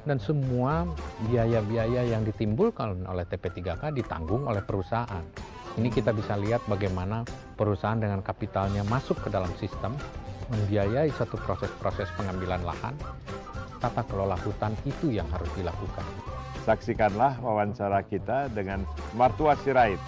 Dan semua biaya-biaya yang ditimbulkan oleh TP3K ditanggung oleh perusahaan. Ini kita bisa lihat bagaimana perusahaan dengan kapitalnya masuk ke dalam sistem, membiayai satu proses-proses pengambilan lahan, tata kelola hutan itu yang harus dilakukan. Saksikanlah wawancara kita dengan Martua Sirait.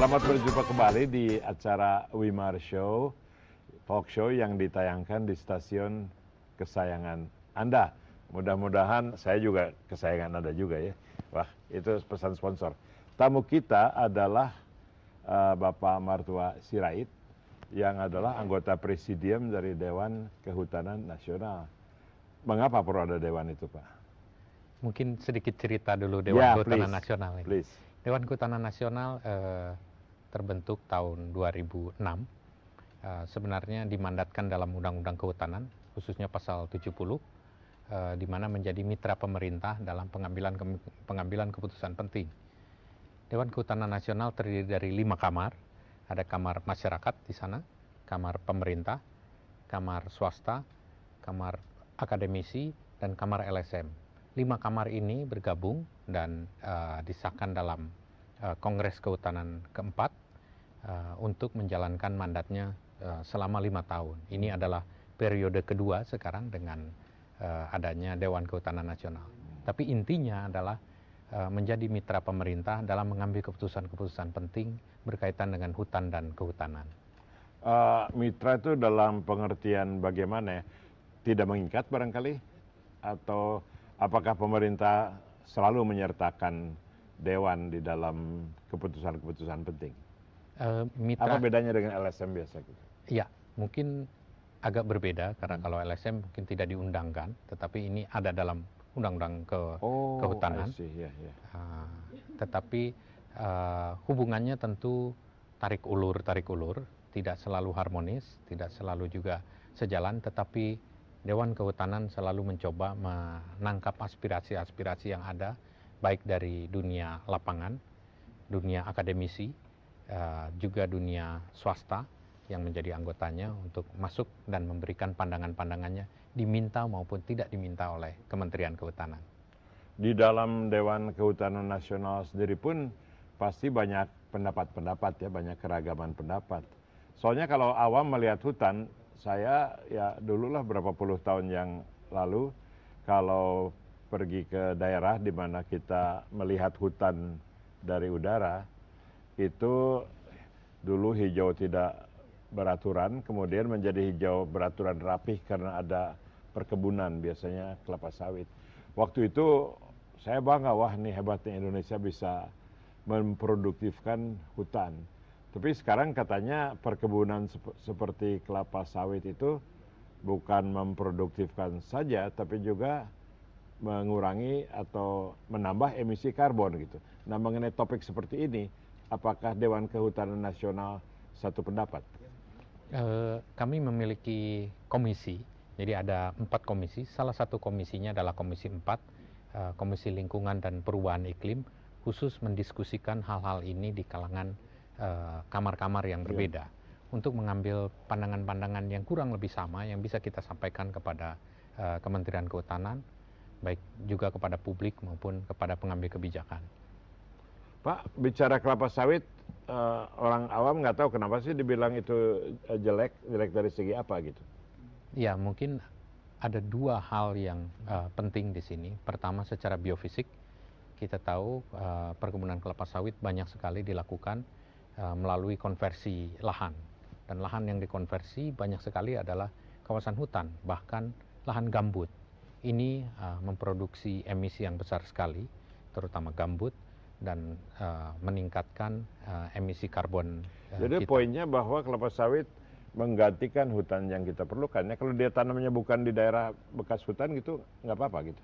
Selamat berjumpa kembali di acara Wimar Show, talk show yang ditayangkan di stasiun kesayangan Anda. Mudah-mudahan saya juga kesayangan Anda juga ya. Wah, itu pesan sponsor. Tamu kita adalah Bapak Martua Sirait yang adalah anggota presidium dari Dewan Kehutanan Nasional. Mengapa perlu ada dewan itu, Pak? Mungkin sedikit cerita dulu Dewan Kehutanan Nasional ini. Please. Dewan Kehutanan Nasional terbentuk tahun 2006, sebenarnya dimandatkan dalam Undang-Undang Kehutanan, khususnya pasal 70, di mana menjadi mitra pemerintah dalam pengambilan keputusan penting. Dewan Kehutanan Nasional terdiri dari 5 kamar, ada kamar masyarakat di sana, kamar pemerintah, kamar swasta, kamar akademisi, dan kamar LSM. 5 kamar ini bergabung dan disahkan dalam Kongres Kehutanan keempat untuk menjalankan mandatnya selama 5 tahun. Ini adalah periode kedua sekarang dengan adanya Dewan Kehutanan Nasional. Tapi intinya adalah menjadi mitra pemerintah dalam mengambil keputusan-keputusan penting berkaitan dengan hutan dan kehutanan. Mitra itu dalam pengertian bagaimana ya? Tidak mengikat barangkali? Atau apakah pemerintah selalu menyertakan dewan di dalam keputusan-keputusan penting? Apa bedanya dengan LSM biasa? Ya, mungkin agak berbeda karena kalau LSM mungkin tidak diundangkan, tetapi ini ada dalam Undang-Undang Kehutanan. Tetapi hubungannya tentu tarik ulur, tidak selalu harmonis, tidak selalu juga sejalan, tetapi Dewan Kehutanan selalu mencoba menangkap aspirasi-aspirasi yang ada, baik dari dunia lapangan, dunia akademisi, juga dunia swasta yang menjadi anggotanya untuk masuk dan memberikan pandangan-pandangannya, diminta maupun tidak diminta oleh Kementerian Kehutanan. Di dalam Dewan Kehutanan Nasional sendiri pun pasti banyak pendapat-pendapat ya, banyak keragaman pendapat. Soalnya kalau awam melihat hutan, saya ya dululah berapa puluh tahun yang lalu kalau pergi ke daerah di mana kita melihat hutan dari udara, itu dulu hijau tidak beraturan, kemudian menjadi hijau beraturan rapih karena ada perkebunan, biasanya kelapa sawit. Waktu itu saya bangga, wah nih hebatnya Indonesia bisa memproduktifkan hutan. Tapi sekarang katanya perkebunan seperti kelapa sawit itu bukan memproduktifkan saja, tapi juga mengurangi atau menambah emisi karbon gitu. Nah, mengenai topik seperti ini, apakah Dewan Kehutanan Nasional satu pendapat? Kami memiliki komisi, jadi ada 4 komisi. Salah satu komisinya adalah Komisi 4, Komisi Lingkungan dan Perubahan Iklim, khusus mendiskusikan hal-hal ini di kalangan kamar-kamar yang berbeda, untuk mengambil pandangan-pandangan yang kurang lebih sama yang bisa kita sampaikan kepada Kementerian Kehutanan, baik juga kepada publik maupun kepada pengambil kebijakan. Pak, bicara kelapa sawit, orang awam nggak tahu kenapa sih dibilang itu jelek dari segi apa gitu? Ya, mungkin ada 2 hal yang penting di sini. Pertama, secara biofisik, kita tahu perkebunan kelapa sawit banyak sekali dilakukan melalui konversi lahan. Dan lahan yang dikonversi banyak sekali adalah kawasan hutan, bahkan lahan gambut. Ini memproduksi emisi yang besar sekali, terutama gambut, dan meningkatkan emisi karbon. Jadi poinnya bahwa kelapa sawit menggantikan hutan yang kita perlukan. Ya, kalau dia tanamnya bukan di daerah bekas hutan gitu, nggak apa-apa gitu.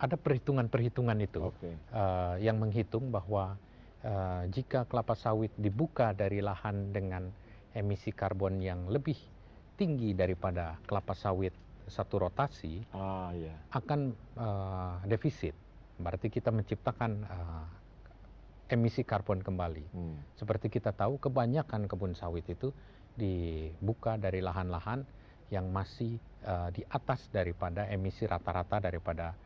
Ada perhitungan-perhitungan itu yang menghitung bahwa jika kelapa sawit dibuka dari lahan dengan emisi karbon yang lebih tinggi daripada kelapa sawit satu rotasi, iya. akan defisit. Berarti kita menciptakan emisi karbon kembali. Seperti kita tahu, kebanyakan kebun sawit itu dibuka dari lahan-lahan yang masih di atas daripada emisi rata-rata daripada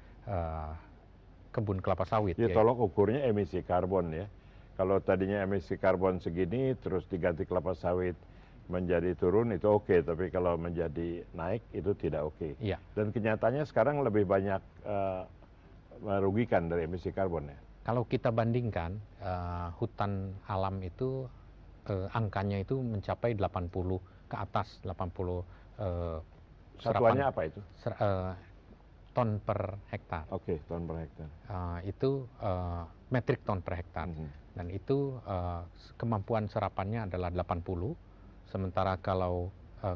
kebun kelapa sawit. Ya, tolong ukurnya emisi karbon ya. Kalau tadinya emisi karbon segini, terus diganti kelapa sawit menjadi turun, itu oke. Tapi kalau menjadi naik, itu tidak oke. Iya. Dan kenyataannya sekarang lebih banyak merugikan dari emisi karbon ya. Kalau kita bandingkan, hutan alam itu angkanya itu mencapai 80 ke atas, 80 Satuannya apa itu? ton per hektar. Oke, ton per hektar. Itu metrik ton per hektar. Dan itu kemampuan serapannya adalah 80. Sementara kalau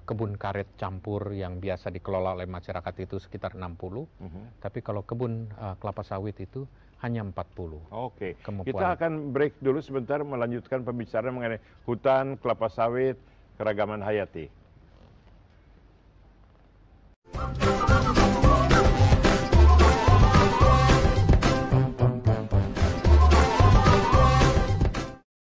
kebun karet campur yang biasa dikelola oleh masyarakat itu sekitar 60. Tapi kalau kebun kelapa sawit itu hanya 40. Oke, kemampuan. Kita akan break dulu sebentar, melanjutkan pembicaraan mengenai hutan, kelapa sawit, keragaman hayati.